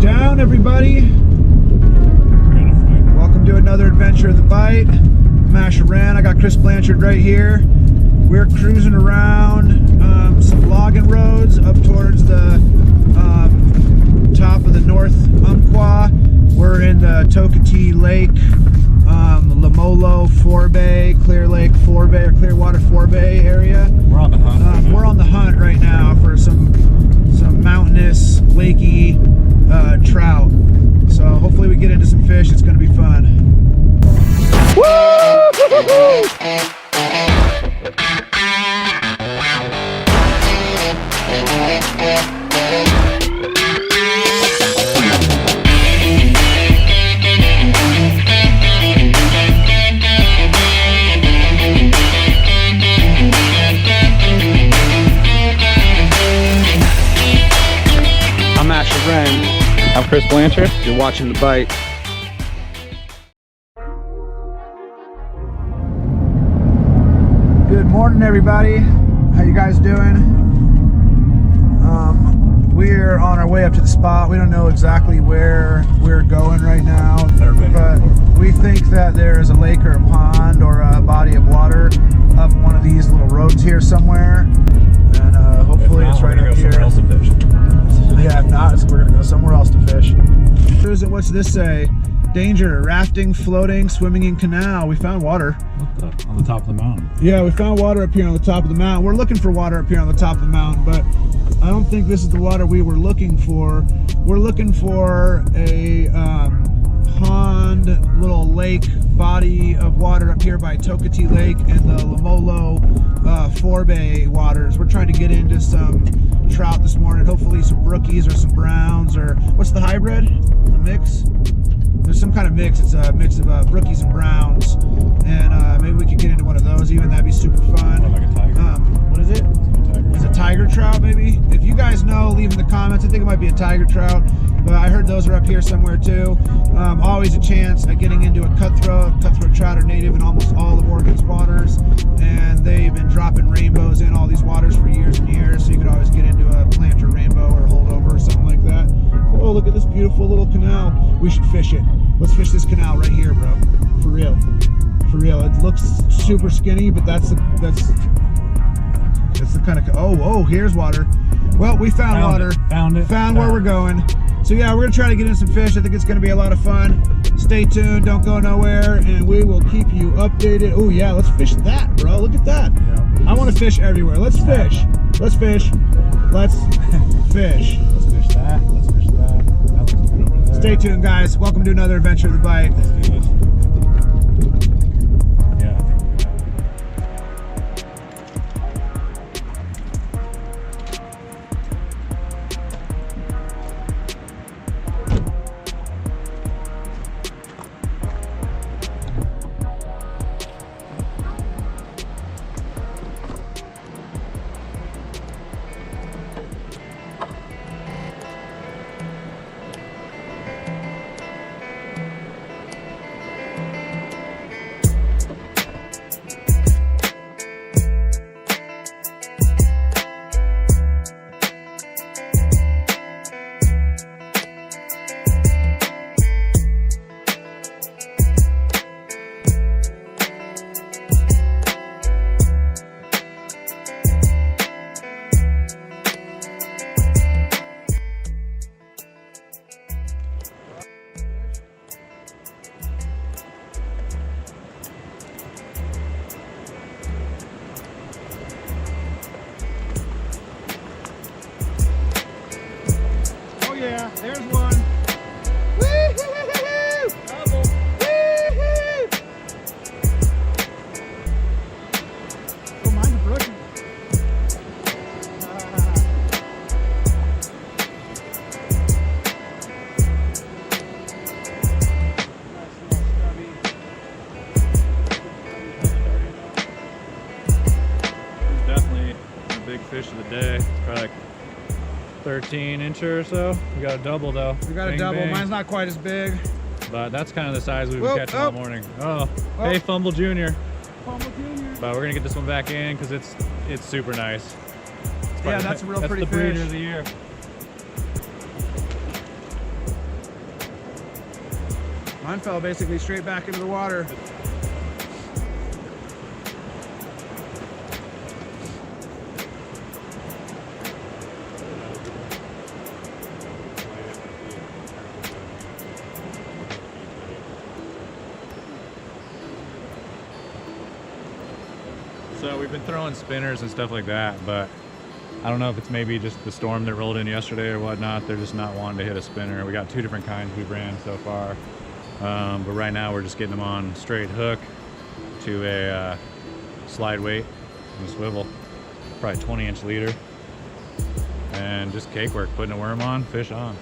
down, everybody. Welcome to another adventure of the bite. I'm Asher Rand. I got Chris Blanchard right here. We're cruising around some logging roads up towards the top of the North Umpqua. We're in the Tokatee Lake, Lemolo Forebays, Clearwater Forebays area. We're on the hunt. We're on the hunt right now for some mountainous, lakey trout. So hopefully we get into some fish. It's going to be fun. Woo! I'm Asher Rand. I'm Chris Blanchard. You're watching The Bite. Good morning, everybody. How you guys doing? We're on our way up to the spot. We don't know exactly where we're going right now, but we think that there is a lake or a pond or a body of water up one of these little roads here somewhere, and hopefully it's right up here. Else to fish. Yeah, if not, we're gonna go somewhere else to fish. What's this say? Danger, rafting, floating, swimming in canal. We found water. On the top of the mountain. Yeah, we found water up here on the top of the mountain. We're looking for water up here on the top of the mountain, but I don't think this is the water we were looking for. We're looking for a pond, little lake body of water up here by Tokatee Lake and the Lemolo Forebays waters. We're trying to get into some trout this morning, hopefully some Brookies or some Browns, or what's the hybrid? The mix? There's some kind of mix. It's a mix of Brookies and Browns, and maybe we could get into one of those even. That'd be super fun. Or like a tiger. What is it? It's a tiger trout, maybe? If you guys know, leave in the comments. I think it might be a tiger trout, but I heard those are up here somewhere too. Always a chance at getting into a cutthroat. Cutthroat trout are native in almost all of Oregon's waters, and they've been dropping rainbows in all these waters for years and years, so you could always get into a planter rainbow or holdover or something like that. Oh, look at this beautiful little canal. We should fish it. Let's fish this canal right here, bro. For real. For real. It looks super skinny, but that's the kind of, oh, here's water. Well, we found water. Found where we're going. So yeah, we're gonna try to get in some fish. I think it's gonna be a lot of fun. Stay tuned, don't go nowhere, and we will keep you updated. Oh yeah, let's fish that, bro. Look at that. Yeah. I want to fish everywhere. Let's fish. Let's fish. Let's fish. Let's fish that. Let's fish that. That looks good over there. Stay tuned, guys. Welcome to another adventure of the bite. Let's do this. Yeah, I think we got it. Yeah, there's one. Woo-hoo-hoo-hoo! Double. Woo-hoo! Oh, mine's a brookie. It's definitely the big fish of the day. It's probably like 13-incher or so. We got a double though. We got a double. Bang. Mine's not quite as big. But that's kind of the size we've been catching all morning. Oh, hey, Fumble Junior. Fumble Junior. But we're gonna get this one back in because it's super nice. Yeah, that's a real pretty fish. That's the breeder of the year. Mine fell basically straight back into the water. So we've been throwing spinners and stuff like that, but I don't know if it's maybe just the storm that rolled in yesterday or whatnot. They're just not wanting to hit a spinner. We got 2 different kinds we've ran so far. But right now we're just getting them on straight hook to a slide weight and a swivel, probably 20-inch leader, and just cake work, putting a worm on, fish on.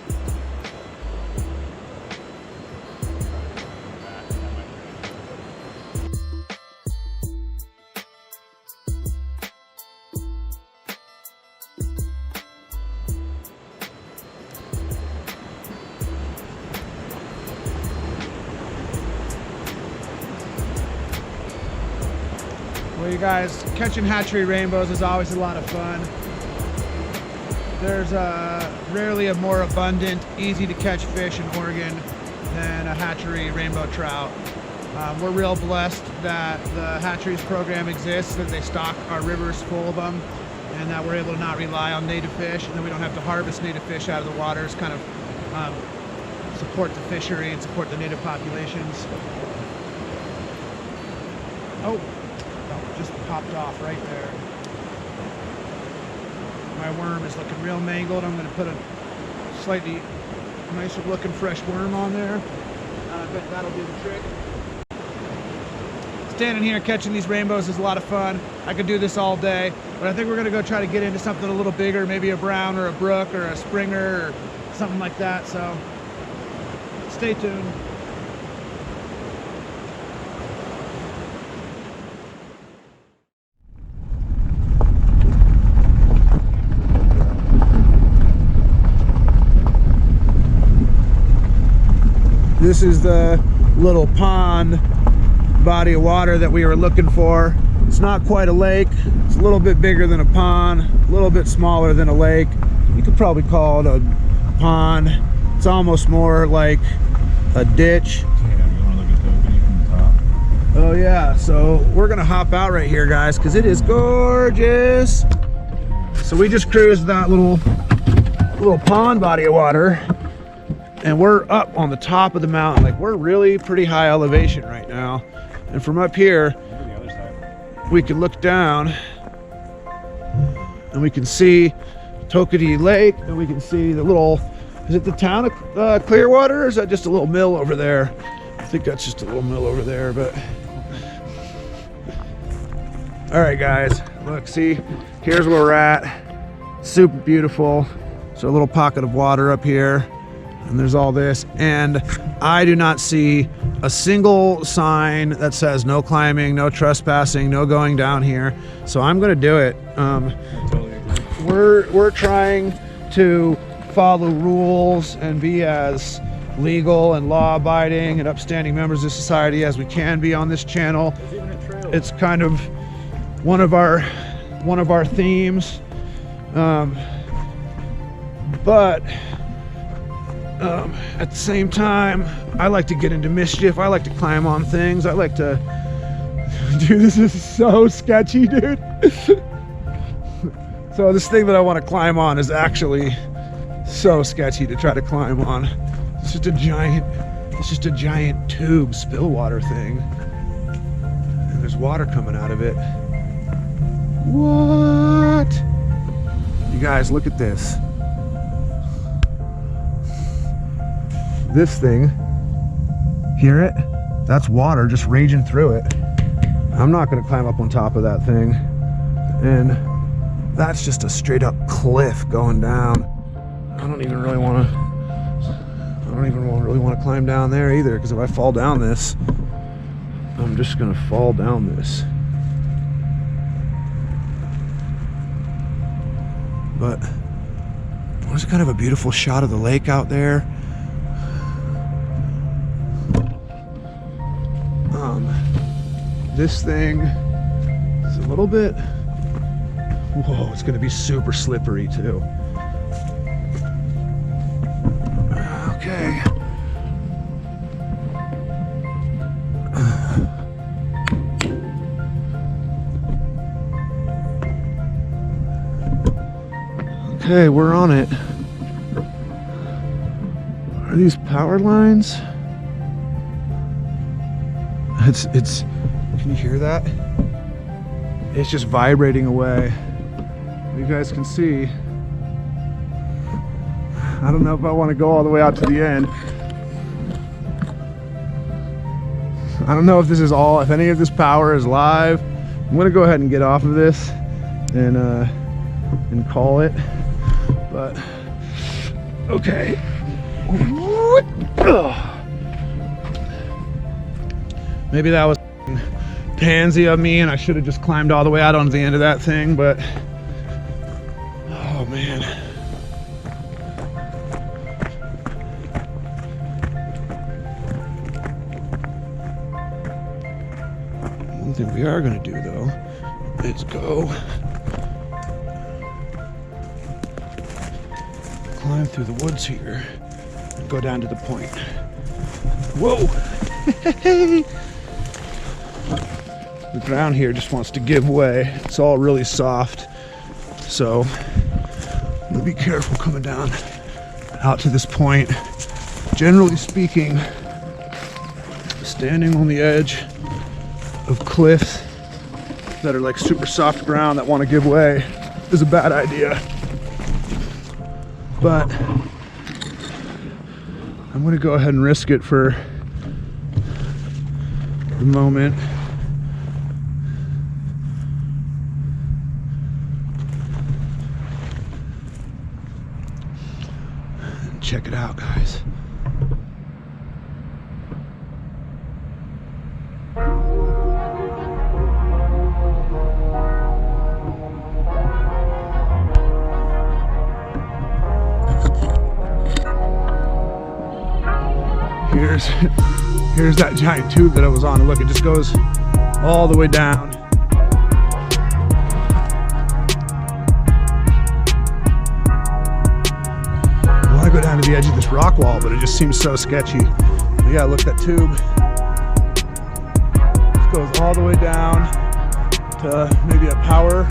Well, you guys, catching hatchery rainbows is always a lot of fun. There's rarely a more abundant, easy to catch fish in Oregon than a hatchery rainbow trout. We're real blessed that the hatcheries program exists, that they stock our rivers full of them, and that we're able to not rely on native fish, and that we don't have to harvest native fish out of the waters, kind of support the fishery and support the native populations. Oh, just popped off right there. My worm is looking real mangled. I'm going to put a slightly nicer looking fresh worm on there. I bet that'll do the trick. Standing here catching these rainbows is a lot of fun. I could do this all day, but I think we're going to go try to get into something a little bigger, maybe a brown or a brook or a springer or something like that. So stay tuned. This is the little pond body of water that we were looking for. It's not quite a lake. It's a little bit bigger than a pond, a little bit smaller than a lake. You could probably call it a pond. It's almost more like a ditch. Oh yeah, so we're gonna hop out right here, guys, because it is gorgeous. So we just cruised that little pond body of water, and we're up on the top of the mountain. Like, we're really pretty high elevation right now. And from up here, we can look down and we can see Tokatee Lake, and we can see the little, is it the town of Clearwater, or is that just a little mill over there? I think that's just a little mill over there, but. All right, guys, look, see, here's where we're at. Super beautiful. So a little pocket of water up here. And there's all this, and I do not see a single sign that says no climbing, no trespassing, no going down here. So I'm gonna do it. I totally agree. We're trying to follow rules and be as legal and law-abiding and upstanding members of society as we can be on this channel. It's kind of one of our themes, but at the same time, I like to get into mischief. I like to climb on things. I like to, dude, this is so sketchy, dude. So this thing that I want to climb on is actually so sketchy to try to climb on. It's just a giant tube spill water thing. And there's water coming out of it. What? You guys, look at this. This thing, hear it? That's water just raging through it. I'm not gonna climb up on top of that thing. And that's just a straight up cliff going down. I don't even really wanna climb down there either, because if I fall down this, I'm just gonna fall down this. But there's kind of a beautiful shot of the lake out there. This thing is a little bit, whoa, it's gonna be super slippery too. Okay. Okay, we're on it. Are these power lines? It's, can you hear that? It's just vibrating away. You guys can see. I don't know if I want to go all the way out to the end. I don't know if this is all, if any of this power is live. I'm gonna go ahead and get off of this and call it. But okay. Maybe that was pansy of me and I should have just climbed all the way out onto the end of that thing, but oh man. One thing we are going to do though is go climb through the woods here and go down to the point. Whoa! The ground here just wants to give way. It's all really soft, so I'm gonna be careful coming down out to this point. Generally speaking, standing on the edge of cliffs that are like super soft ground that want to give way is a bad idea. But I'm gonna go ahead and risk it for the moment. Check it out, guys. Here's that giant tube that I was on, and look, it just goes all the way down. I want to go down to the edge of this rock wall, but it just seems so sketchy. But yeah, look, that tube just goes all the way down to maybe a power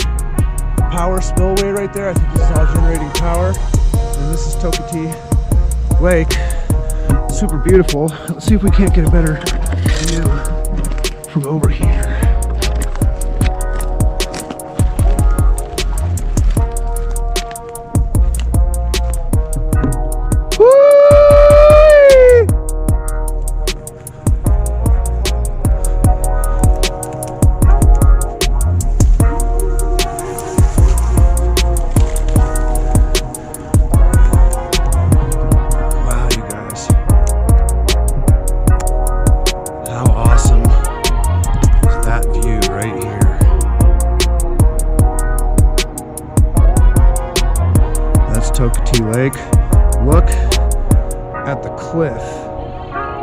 spillway right there. I think this is all generating power. And this is Tokatee Lake. Super beautiful. Let's see if we can't get a better view from over here. Tokatee Lake. Look at the cliff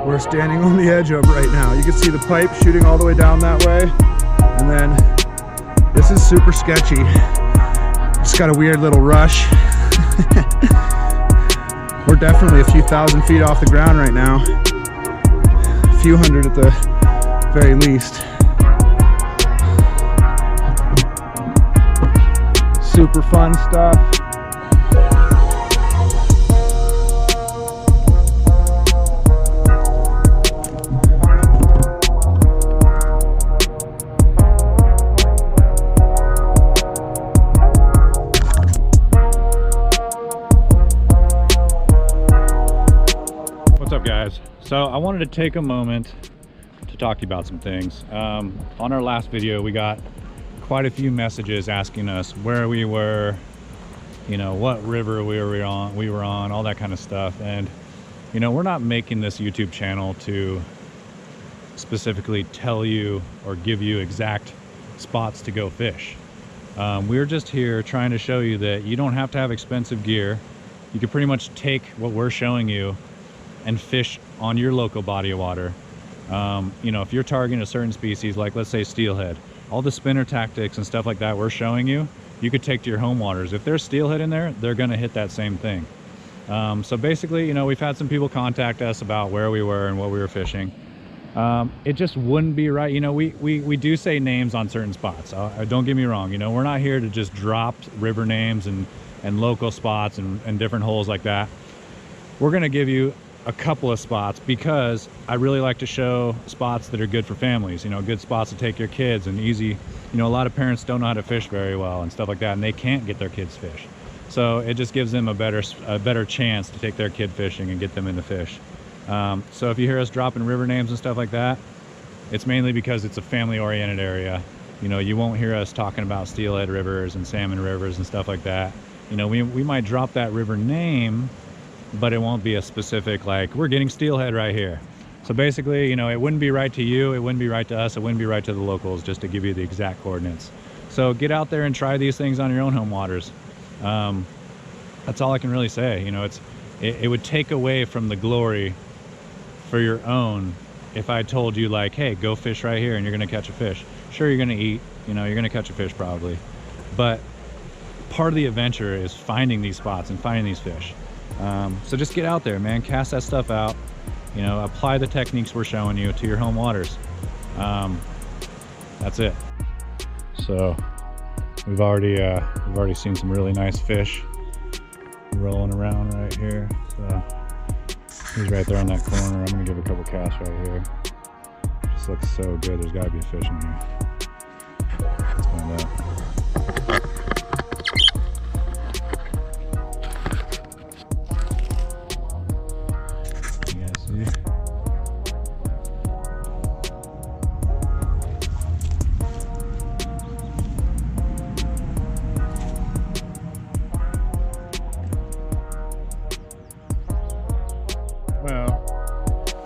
we're standing on the edge of right now. You can see the pipe shooting all the way down that way, and then this is super sketchy. Just got a weird little rush. We're definitely a few thousand feet off the ground right now, a few hundred at the very least. Super fun stuff. What's up, guys? So I wanted to take a moment to talk to you about some things. On our last video, we got quite a few messages asking us where we were, you know, what river we were on, all that kind of stuff. And you know, we're not making this YouTube channel to specifically tell you or give you exact spots to go fish. We're just here trying to show you that you don't have to have expensive gear. You can pretty much take what we're showing you and fish on your local body of water. You know, if you're targeting a certain species, like let's say steelhead, all the spinner tactics and stuff like that we're showing you, you could take to your home waters. If there's steelhead in there, they're gonna hit that same thing. So basically, you know, we've had some people contact us about where we were and what we were fishing. It just wouldn't be right. You know, we do say names on certain spots. Don't get me wrong. You know, we're not here to just drop river names and and local spots and different holes like that. We're gonna give you a couple of spots because I really like to show spots that are good for families, you know, good spots to take your kids and easy. You know, a lot of parents don't know how to fish very well and stuff like that, and they can't get their kids fish. So it just gives them a better chance to take their kid fishing and get them into fish. So if you hear us dropping river names and stuff like that, it's mainly because it's a family-oriented area. You know, you won't hear us talking about steelhead rivers and salmon rivers and stuff like that. You know, we might drop that river name, but it won't be a specific, like, we're getting steelhead right here. So basically, you know, it wouldn't be right to you, it wouldn't be right to us, it wouldn't be right to the locals just to give you the exact coordinates. So get out there and try these things on your own home waters. That's all I can really say. You know, it would take away from the glory for your own if I told you, like, hey, go fish right here and you're gonna catch a fish. Sure, you're gonna eat, you know, you're gonna catch a fish probably, but part of the adventure is finding these spots and finding these fish. So just get out there, man, cast that stuff out, you know, apply the techniques we're showing you to your home waters. That's it. So we've already seen some really nice fish rolling around right here. So he's right there on that corner. I'm gonna give a couple casts right here. Just looks so good. There's gotta be a fish in here. Let's find out.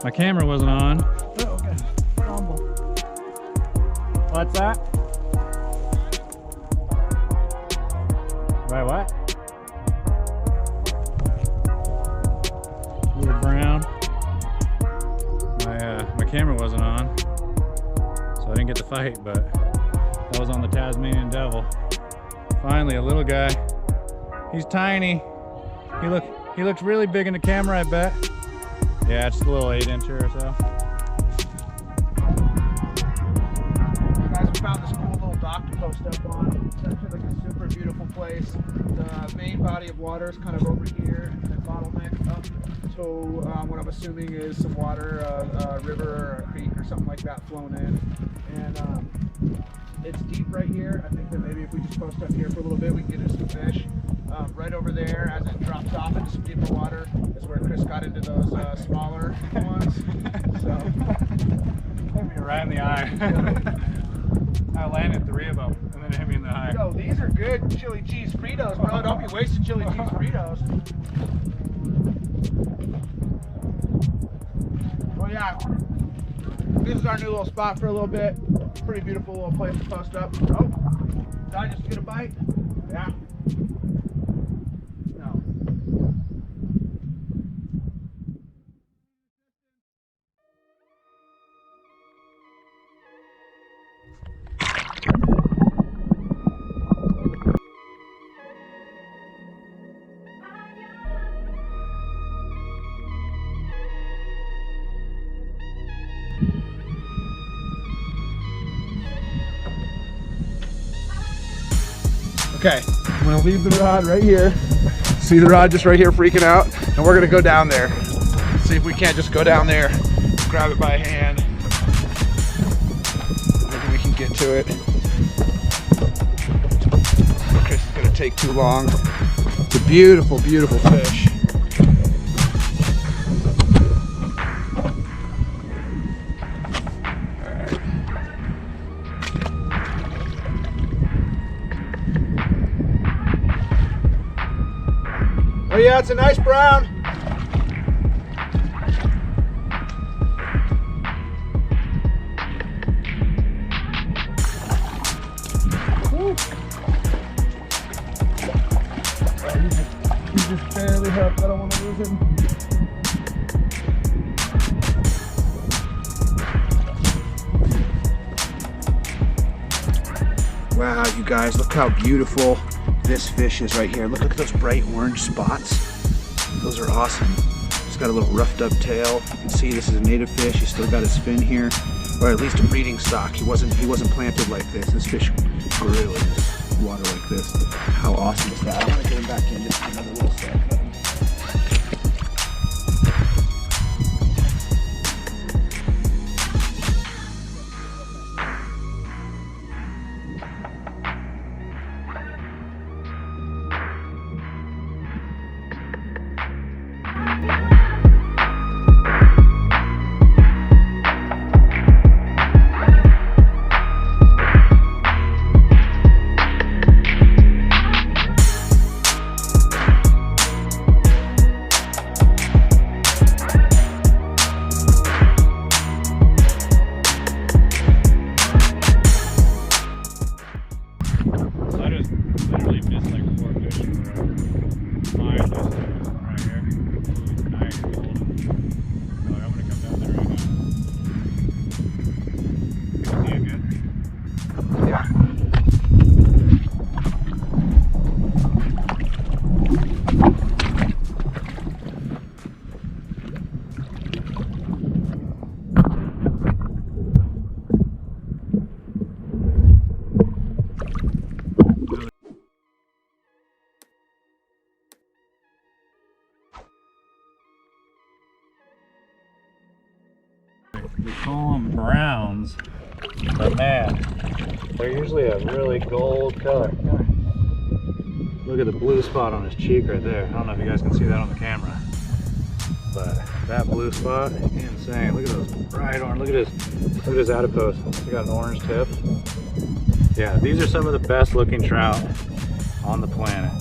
My camera wasn't on. Oh, okay. Humble. What's that? Right, what? Little brown. My camera wasn't on, so I didn't get the fight, but that was on the Tasmanian Devil. Finally, a little guy. He's tiny. He looks really big in the camera, I bet. Yeah, just a little 8-incher or so. Guys, we found this cool little dock to post up on. It's actually like a super beautiful place. The main body of water is kind of over here, and then bottleneck up to what I'm assuming is some water, a river or a creek or something like that flowing in. And it's deep right here. I think that maybe if we just post up here for a little bit, we can get into some fish. Right over there, as it drops off into some deeper water, is where Chris got into those smaller ones. So, hit me right in the eye. I landed 3 of them, and then it hit me in the eye. Yo, these are good chili cheese Fritos, bro. Don't be wasting chili cheese Fritos. Well, yeah, this is our new little spot for a little bit. Pretty beautiful little place to post up. Oh, did I just get a bite? Yeah. No. Okay, I'm gonna leave the rod right here. See the rod just right here freaking out? And we're gonna go down there. See if we can't just go down there, grab it by hand. Maybe we can get to it. Chris is gonna take too long. It's a beautiful, beautiful fish. Oh yeah, it's a nice brown. Woo. He's just barely hooked. I don't want to lose him. Wow, you guys, look how beautiful this fish is right here. Look at those bright orange spots. Those are awesome. He's got a little roughed up tail. You can see this is a native fish. He's still got his fin here, or at least a breeding stock. He wasn't planted like this. This fish grew in this water like this. How awesome is that? I want to get him back in just for another little sec. We call them browns, but man, they're usually a really gold color. Look at the blue spot on his cheek right there. I don't know if you guys can see that on the camera, but that blue spot, insane. Look at those bright orange. Look at his adipose. He got an orange tip. Yeah, these are some of the best looking trout on the planet.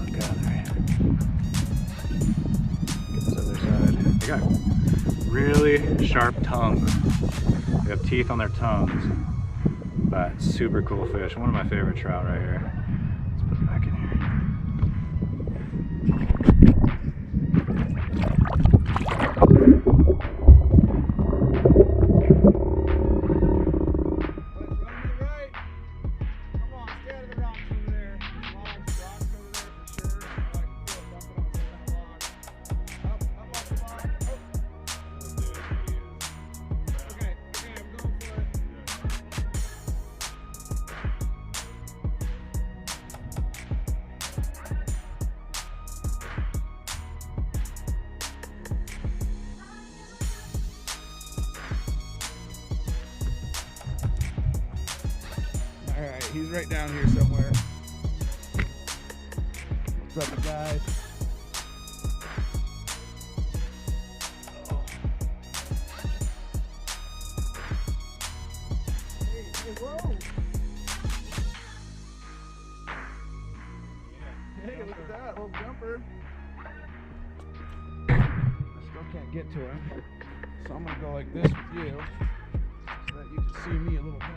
Look out there. Get this other side. They got really sharp tongues. They have teeth on their tongues, but super cool fish. One of my favorite trout right here. Let's put it back in here. Alright, he's right down here somewhere. What's up, guys? Oh. Hey, whoa! Hey, look at that, little jumper. I still can't get to him, so I'm gonna go like this with you, so that you can see me a little better.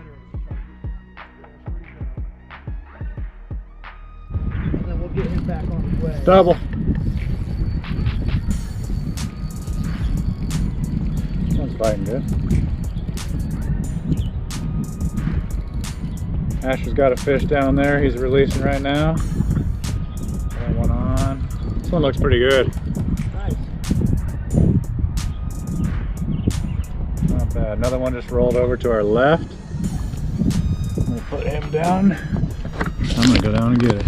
Get him back on his way. Double. One's biting good. Asher's got a fish down there he's releasing right now. Got one on. This one looks pretty good. Nice. Not bad. Another one just rolled over to our left. We'll put him down. I'm gonna go down and get it.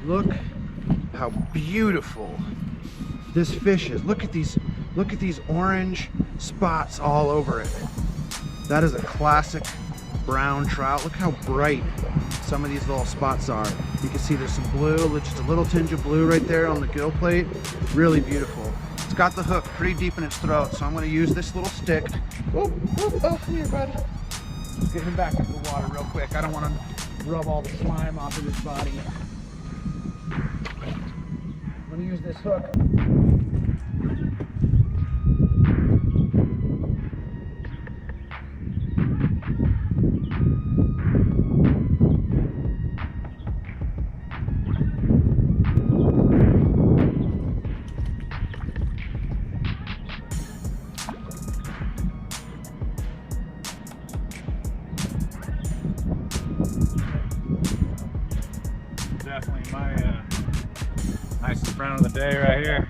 Look how beautiful this fish is. Look at these orange spots all over it. That is a classic brown trout. Look how bright some of these little spots are. You can see there's some blue, just a little tinge of blue right there on the gill plate. Really beautiful. It's got the hook pretty deep in its throat, so I'm going to use this little stick. Oh, come here, bud. Let's get him back into the water real quick. I don't want to rub all the slime off of his body. I'm going to use this hook. My nicest friend of the day right here.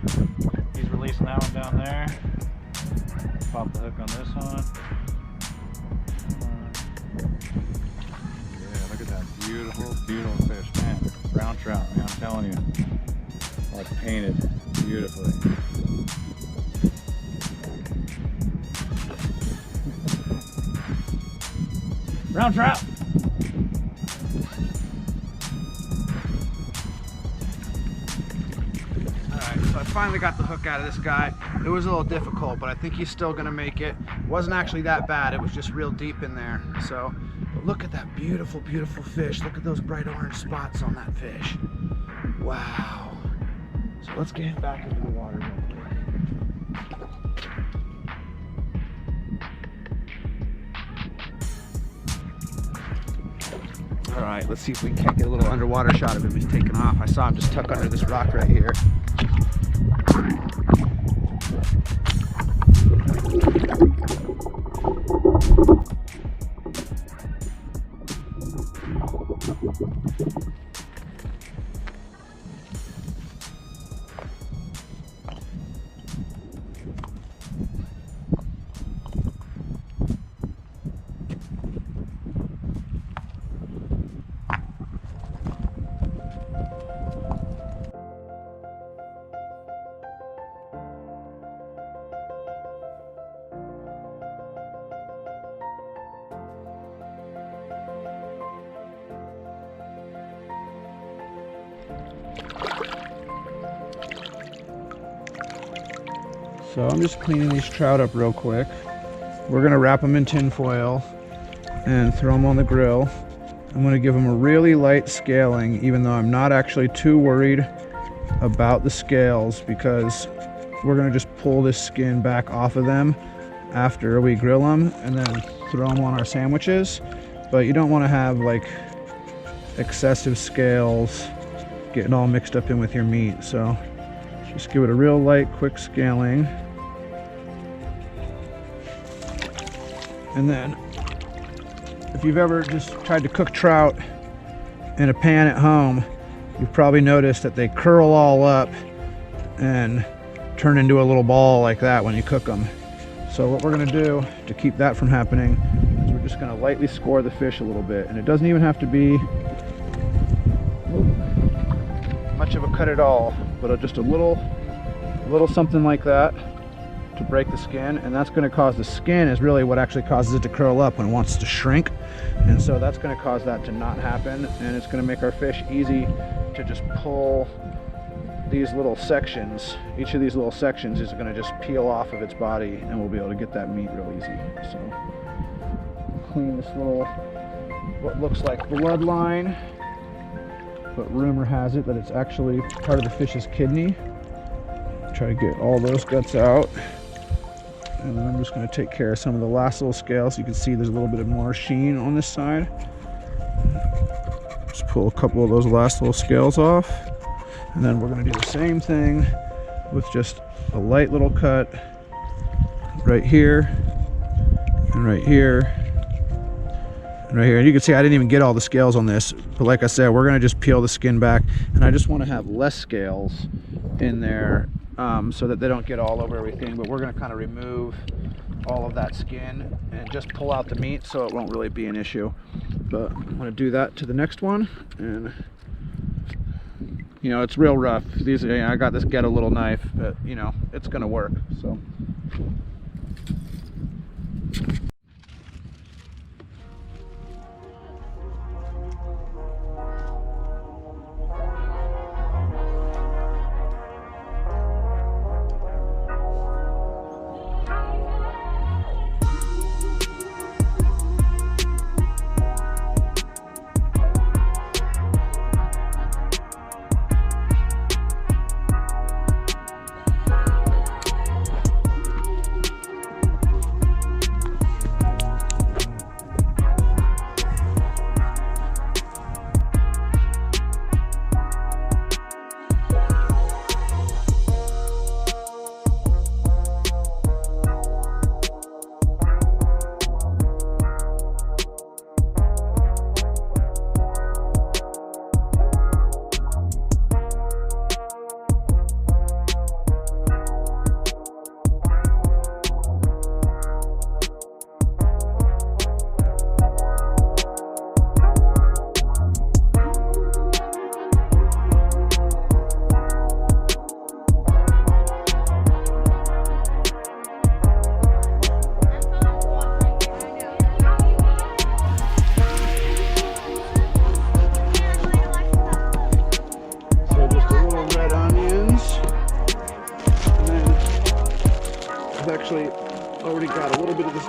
He's releasing that one down there. Pop the hook on this one. Yeah, look at that beautiful, beautiful fish, man. Brown trout, man, I'm telling you. Oh, it's painted beautifully. Brown trout! So I finally got the hook out of this guy. It was a little difficult, but I think he's still gonna make it. It wasn't actually that bad. It was just real deep in there. So, but look at that beautiful, beautiful fish. Look at those bright orange spots on that fish. Wow. So let's get him back into the water real quick. All right, let's see if we can't get a little underwater shot of him. He's taking off. I saw him just tuck under this rock right here. So I'm just cleaning these trout up real quick. We're gonna wrap them in tin foil and throw them on the grill. I'm gonna give them a really light scaling, even though I'm not actually too worried about the scales, because we're gonna just pull this skin back off of them after we grill them and then throw them on our sandwiches. But you don't wanna have like excessive scales getting all mixed up in with your meat. So just give it a real light, quick scaling. And then, if you've ever just tried to cook trout in a pan at home, you've probably noticed that they curl all up and turn into a little ball like that when you cook them. So what we're gonna do to keep that from happening is we're just gonna lightly score the fish a little bit. And it doesn't even have to be much of a cut at all, but just a little something like that to break the skin. And that's going to cause the skin is really what actually causes it to curl up when it wants to shrink, and so that's going to cause that to not happen, and it's going to make our fish easy to just pull these little sections. Each of these little sections is going to just peel off of its body, and we'll be able to get that meat real easy. So clean this little, what looks like bloodline, but rumor has it that it's actually part of the fish's kidney. Try to get all those guts out. And then I'm just going to take care of some of the last little scales. You can see there's a little bit of more sheen on this side. Just pull a couple of those last little scales off. And then we're going to do the same thing with just a light little cut right here and right here and right here. And you can see I didn't even get all the scales on this, but like I said, we're going to just peel the skin back, and I just want to have less scales in there so that they don't get all over everything. But we're going to kind of remove all of that skin and just pull out the meat, so it won't really be an issue. But I'm going to do that to the next one. And you know, it's real rough. These, you know, I got this ghetto little knife, but you know, it's going to work. So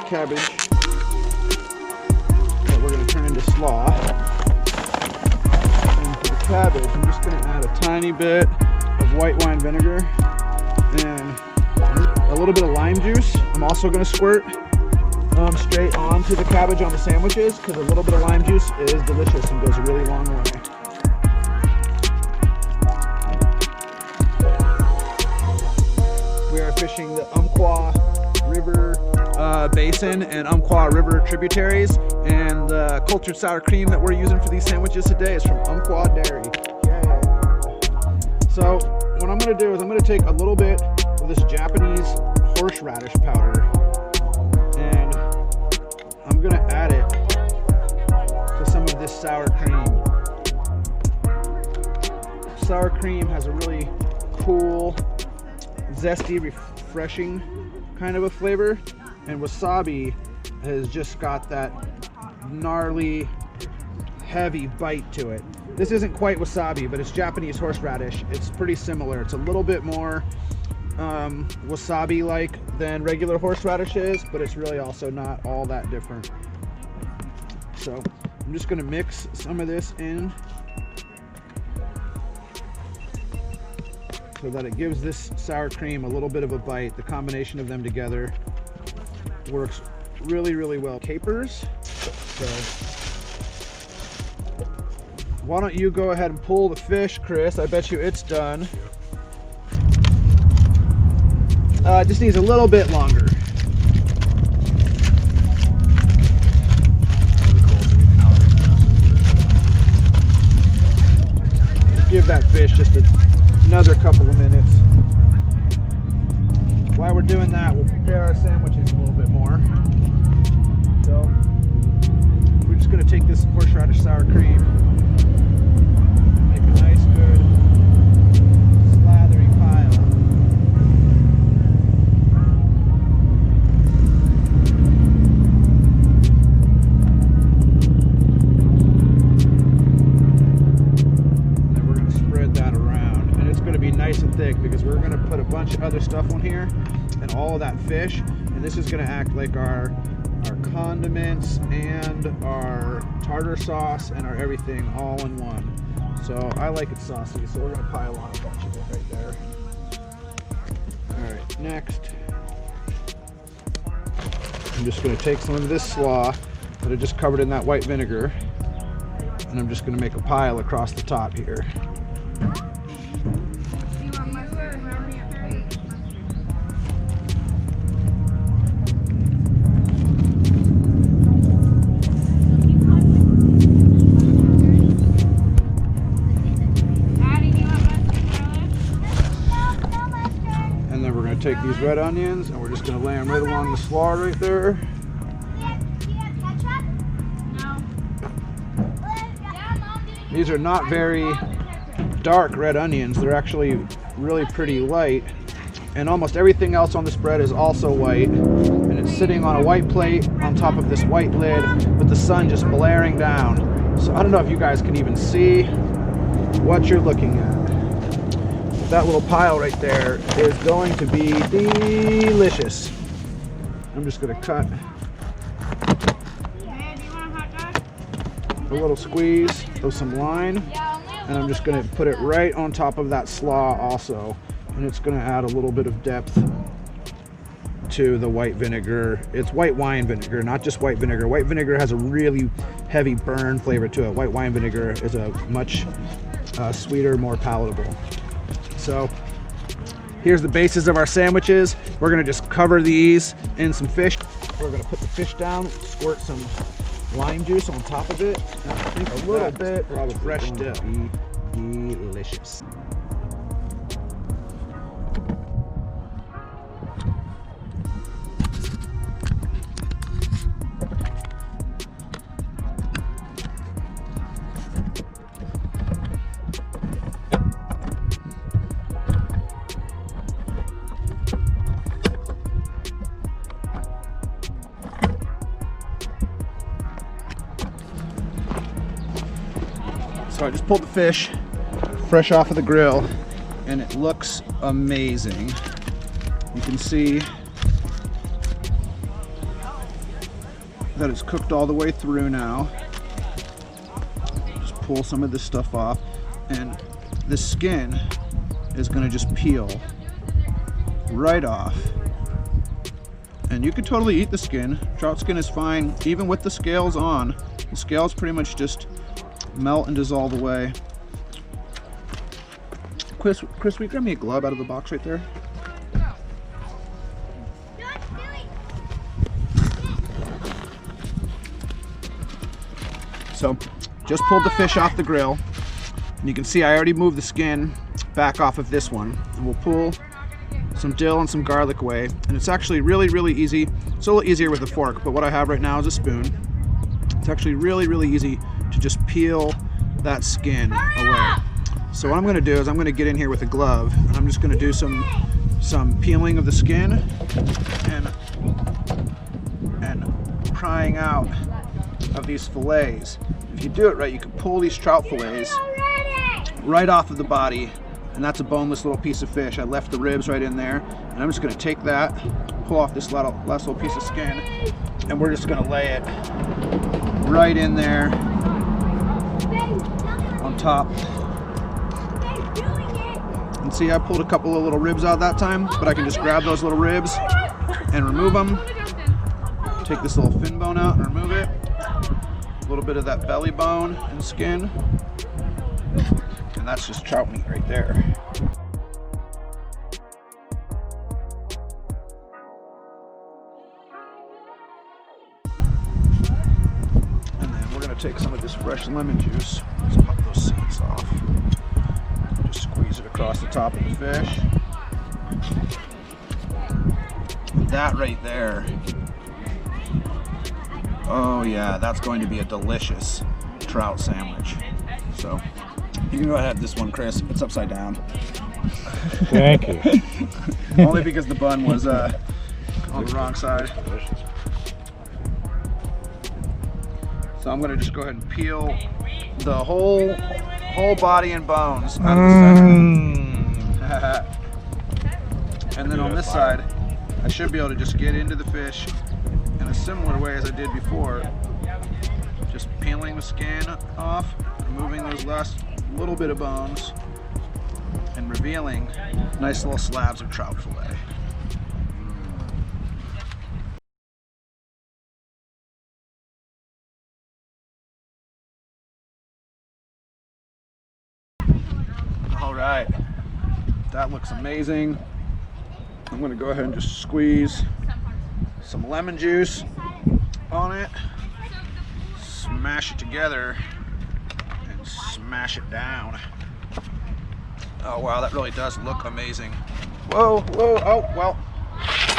cabbage that we're going to turn into slaw. And for the cabbage, I'm just going to add a tiny bit of white wine vinegar and a little bit of lime juice. I'm also going to squirt straight onto the cabbage on the sandwiches because a little bit of lime juice is delicious and goes a really long way. We are fishing the Umpqua River basin and Umpqua River tributaries, and the cultured sour cream that we're using for these sandwiches today is from Umpqua Dairy. Yay. So what I'm going to do is I'm going to take a little bit of this Japanese horseradish powder and I'm going to add it to some of this sour cream. Sour cream has a really cool, zesty, refreshing kind of a flavor, and wasabi has just got that gnarly, heavy bite to it. This isn't quite wasabi, but it's Japanese horseradish. It's pretty similar. It's a little bit more wasabi-like than regular horseradish is, but it's really also not all that different. So I'm just going to mix some of this in so that it gives this sour cream a little bit of a bite. The combination of them together works really, really well. Capers. So why don't you go ahead and pull the fish, Chris? I bet you it's done. It just needs a little bit longer. Give that fish just another couple of minutes. While we're doing that, we'll prepare our sandwiches a little bit more. So we're just going to take this horseradish sour cream, make a nice, good, slathery pile. And then we're going to spread that around, and it's going to be nice and thick because we're going to put a bunch of other stuff on here and all of that fish, and this is going to act like our condiments and our tartar sauce and our everything all in one. So I like it saucy, so we're going to pile on a bunch of it right there. Alright, next I'm just going to take some of this slaw that I just covered in that white vinegar, and I'm just going to make a pile across the top here. Take these red onions and we're just going to lay them right along the slaw right there. Do you have ketchup? No. These are not very dark red onions. They're actually really pretty light, and almost everything else on this bread is also white, and it's sitting on a white plate on top of this white lid with the sun just blaring down. So I don't know if you guys can even see what you're looking at. That little pile right there is going to be delicious. I'm just going to cut a little squeeze of some lime, and I'm just going to put it right on top of that slaw also, and it's going to add a little bit of depth to the white vinegar. It's white wine vinegar, not just white vinegar. White vinegar has a really heavy burn flavor to it. White wine vinegar is a much sweeter, more palatable. So here's the basis of our sandwiches. We're going to just cover these in some fish. We're going to put the fish down, squirt some lime juice on top of it, and I think a little bit of fresh dip. Be delicious. So I just pulled the fish fresh off of the grill, and it looks amazing. You can see that it's cooked all the way through now. Just pull some of this stuff off, and the skin is going to just peel right off. And you could totally eat the skin. Trout skin is fine, even with the scales on. The scales pretty much just melt and dissolve away. Chris, will you grab me a glove out of the box right there? So, just pulled the fish off the grill. And you can see I already moved the skin back off of this one. And we'll pull some dill and some garlic away. And it's actually really, really easy. It's a little easier with a fork, but what I have right now is a spoon. It's actually really, really easy to just peel that skin away. So what I'm gonna do is I'm gonna get in here with a glove, and I'm just gonna do some peeling of the skin and prying out of these fillets. If you do it right, you can pull these trout fillets right off of the body, and that's a boneless little piece of fish. I left the ribs right in there, and I'm just gonna take that, pull off this last little piece of skin, and we're just gonna lay it right in there on top. And see, I pulled a couple of little ribs out that time, but I can just grab those little ribs and remove them. Take this little fin bone out and remove it. A little bit of that belly bone and skin. And that's just trout meat right there. And then we're gonna take some of this fresh lemon juice. Let's pop those seeds off. Just squeeze it across the top of the fish. That right there. Oh yeah, that's going to be a delicious trout sandwich. So you can go ahead and have this one, Chris. It's upside down. Thank you. Only because the bun was on the wrong side. So I'm gonna just go ahead and peel the whole body and bones out of the center. And then on this side, I should be able to just get into the fish in a similar way as I did before. Just peeling the skin off, removing those last little bit of bones, and revealing nice little slabs of trout fillet. All right, that looks amazing. I'm gonna go ahead and just squeeze some lemon juice on it, smash it together, and smash it down. Oh wow, that really does look amazing. Whoa, whoa, oh, well,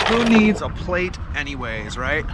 who needs a plate anyways, right?